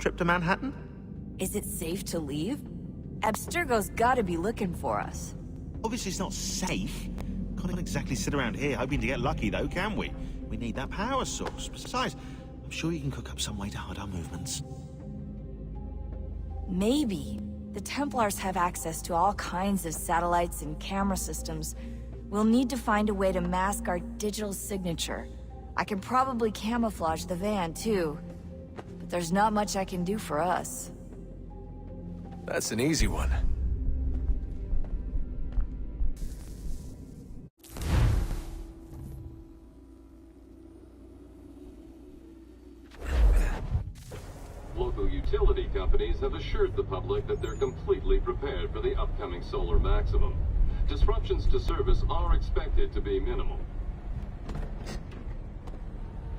trip to Manhattan? Is it safe to leave? Abstergo's gotta be looking for us. Obviously it's not safe. Can't exactly sit around here hoping to get lucky though, can we? We need that power source. Besides, I'm sure you can cook up some way to hide our movements. Maybe. The Templars have access to all kinds of satellites and camera systems. We'll need to find a way to mask our digital signature. I can probably camouflage the van, too. But there's not much I can do for us. That's an easy one. Local utility companies have assured the public that they're completely prepared for the upcoming solar maximum. Disruptions to service are expected to be minimal.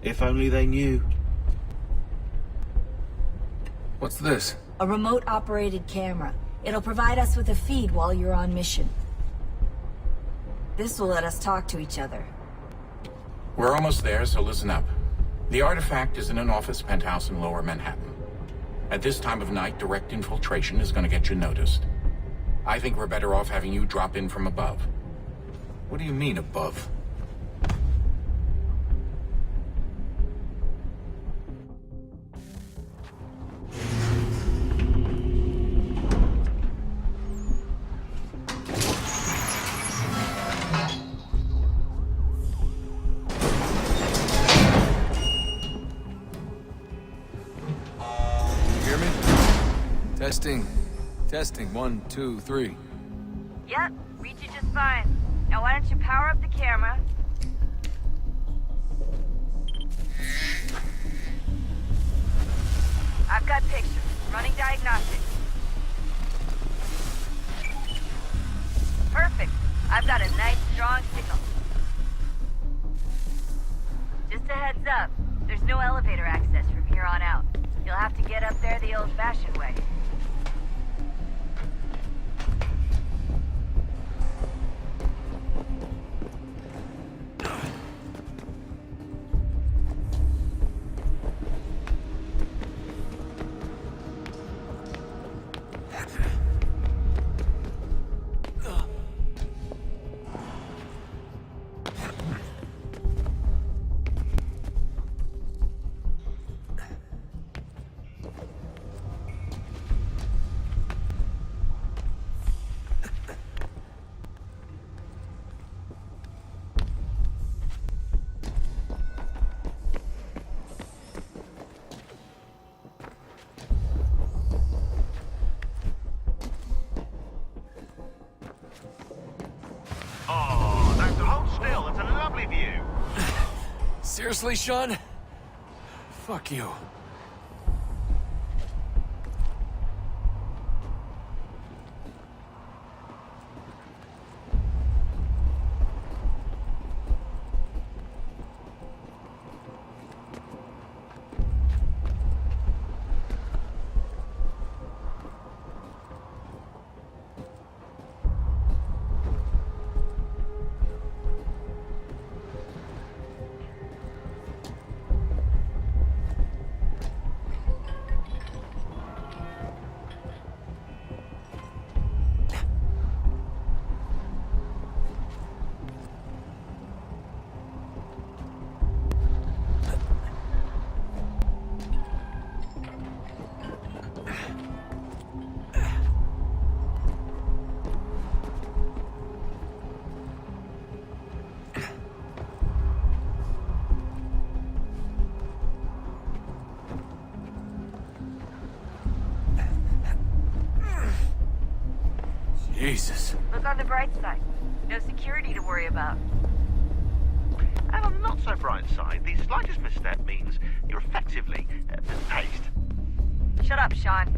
If only they knew. What's this? A remote-operated camera. It'll provide us with a feed while you're on mission. This will let us talk to each other. We're almost there, so listen up. The artifact is in an office penthouse in Lower Manhattan. At this time of night, direct infiltration is going to get you noticed. I think we're better off having you drop in from above. What do you mean, above? Testing. Testing. 1, 2, 3. Yep, read you just fine. Now why don't you power up the camera? I've got pictures. Running diagnostics. Perfect. I've got a nice, strong signal. Just a heads up. There's no elevator access from here on out. You'll have to get up there the old-fashioned way. Seriously, Sean? Fuck you. Jesus. Look on the bright side. No security to worry about. And on the not so bright side, the slightest misstep means you're effectively paced. Shut up, Sean.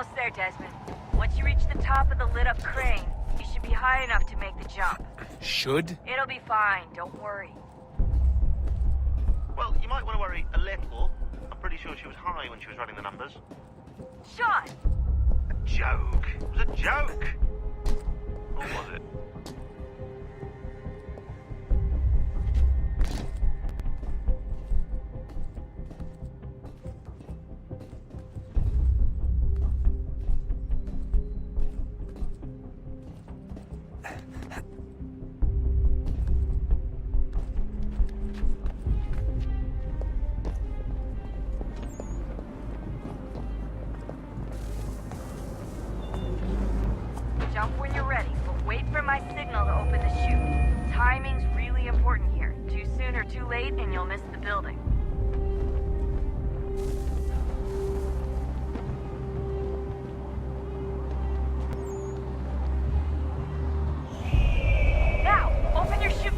Almost there, Desmond. Once you reach the top of the lit-up crane, you should be high enough to make the jump. Should? It'll be fine, don't worry. Well, you might want to worry a little. I'm pretty sure she was high when she was running the numbers. Sean! A joke. It was a joke. Or was it? Jump when you're ready, but wait for my signal to open the chute. Timing's really important here. Too soon or too late, and you'll miss the building. Now, open your chute.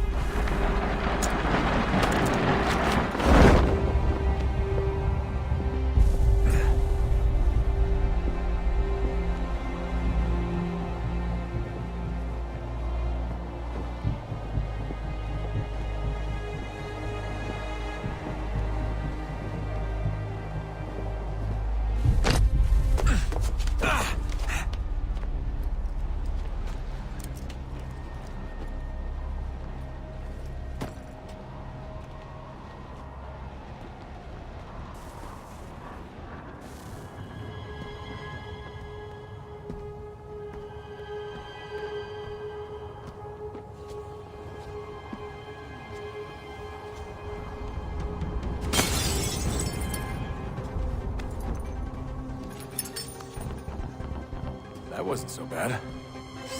That wasn't so bad.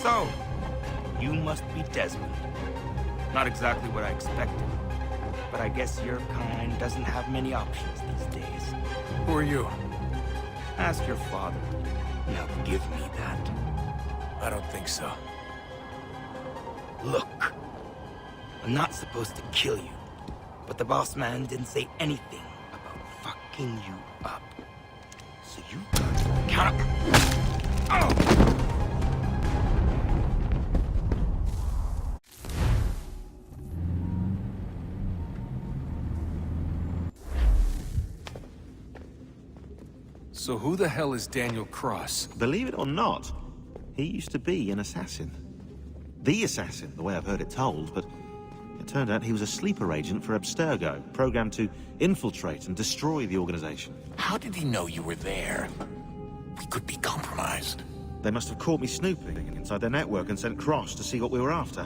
So, you must be Desmond. Not exactly what I expected, but I guess your kind doesn't have many options these days. Who are you? Ask your father. Now give me that. I don't think so. Look, I'm not supposed to kill you, but the boss man didn't say anything about fucking you up. So you count up. Oh! So who the hell is Daniel Cross? Believe it or not, he used to be an assassin. The assassin, the way I've heard it told, but it turned out he was a sleeper agent for Abstergo, programmed to infiltrate and destroy the organization. How did he know you were there? We could be compromised. They must have caught me snooping inside their network and sent Cross to see what we were after.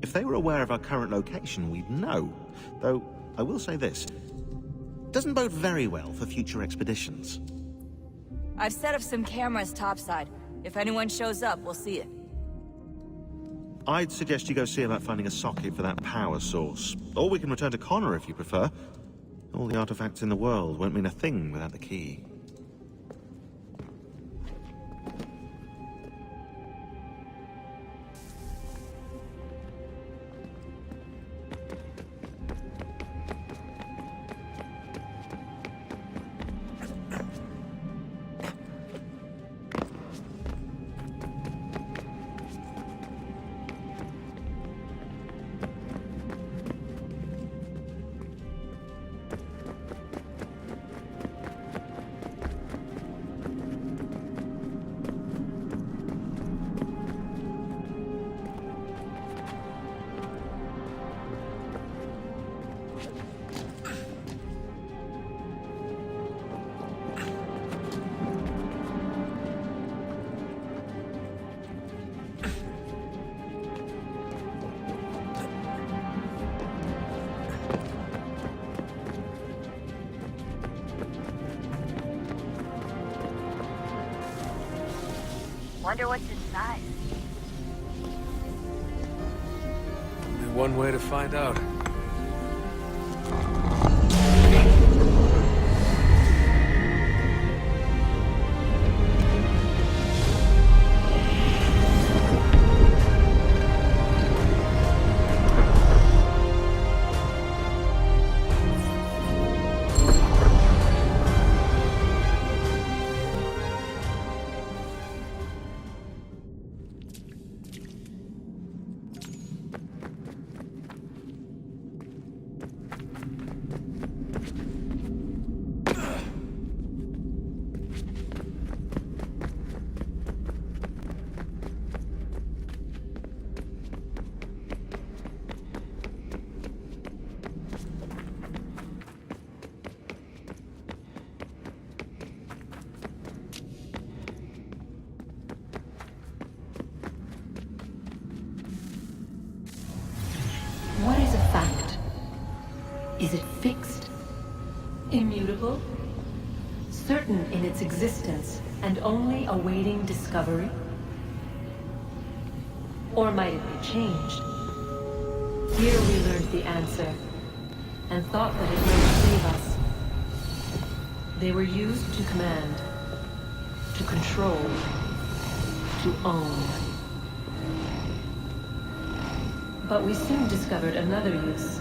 If they were aware of our current location, we'd know. Though, I will say this. Doesn't bode very well for future expeditions. I've set up some cameras topside. If anyone shows up, we'll see it. I'd suggest you go see about finding a socket for that power source. Or we can return to Connor if you prefer. All the artifacts in the world won't mean a thing without the key. Wonder what's inside. Only one way to find out. Is it fixed? Immutable? Certain in its existence and only awaiting discovery? Or might it be changed? Here we learned the answer, and thought that it might save us. They were used to command, to control, to own. But we soon discovered another use.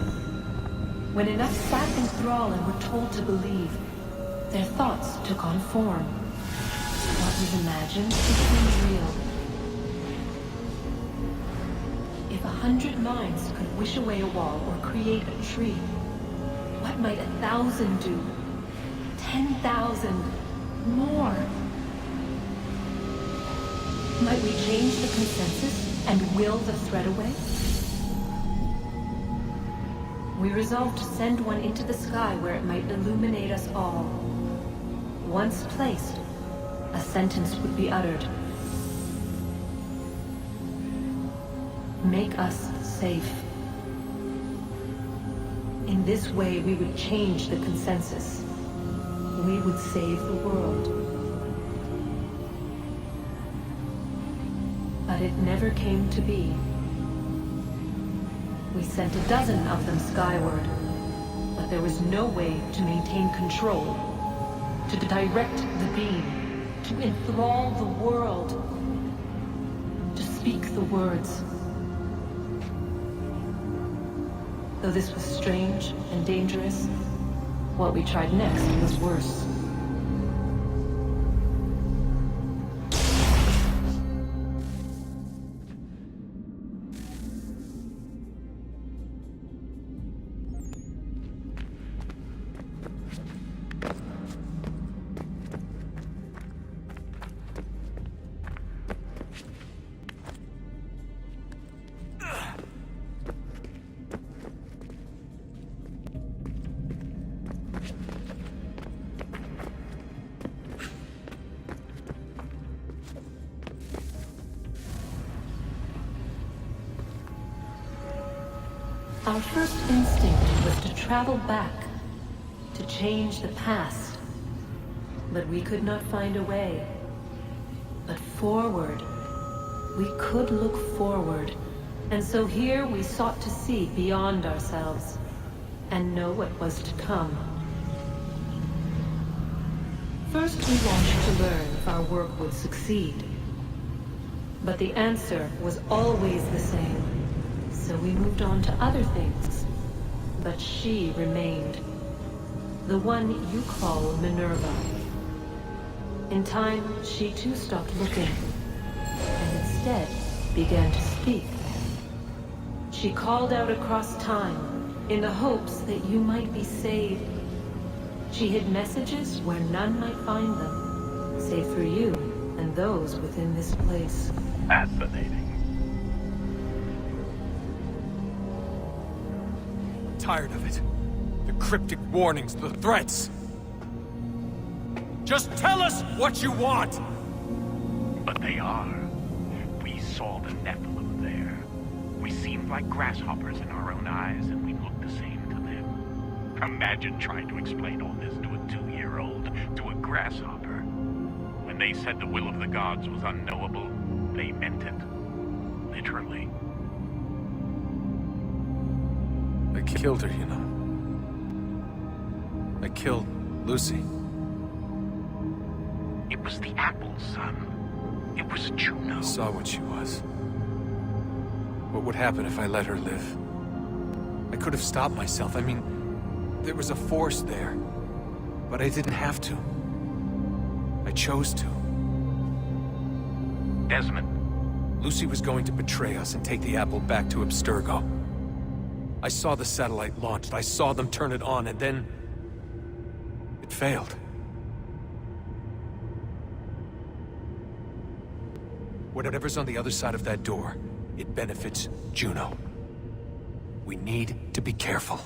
When enough sat in thrall and were told to believe, their thoughts took on form. What was imagined became real. If 100 minds could wish away a wall or create a tree, what might 1,000 do? 10,000 more? Might we change the consensus and will the threat away? We resolved to send one into the sky where it might illuminate us all. Once placed, a sentence would be uttered. Make us safe. In this way, we would change the consensus. We would save the world. But it never came to be. We sent a dozen of them skyward, but there was no way to maintain control, to direct the beam, to enthrall the world, to speak the words. Though this was strange and dangerous, what we tried next was worse. Our first instinct was to travel back, to change the past. But we could not find a way. But forward. We could look forward. And so here we sought to see beyond ourselves, and know what was to come. First we wanted to learn if our work would succeed. But the answer was always the same. So we moved on to other things. But she remained. The one you call Minerva. In time, she too stopped looking, and instead began to speak. She called out across time, in the hopes that you might be saved. She hid messages where none might find them, save for you and those within this place. Fascinating. Tired of it. The cryptic warnings, the threats. Just tell us what you want! But they are. We saw the Nephilim there. We seemed like grasshoppers in our own eyes, and we looked the same to them. Imagine trying to explain all this to a 2-year-old, to a grasshopper. When they said the will of the gods was unknowable, they meant it. Literally. I killed her, you know. I killed Lucy. It was the apple, son. It was Juno. I saw what she was. What would happen if I let her live? I could have stopped myself. I mean, there was a force there. But I didn't have to. I chose to. Desmond. Lucy was going to betray us and take the apple back to Abstergo. I saw the satellite launched. I saw them turn it on, and then it failed. Whatever's on the other side of that door, it benefits Juno. We need to be careful.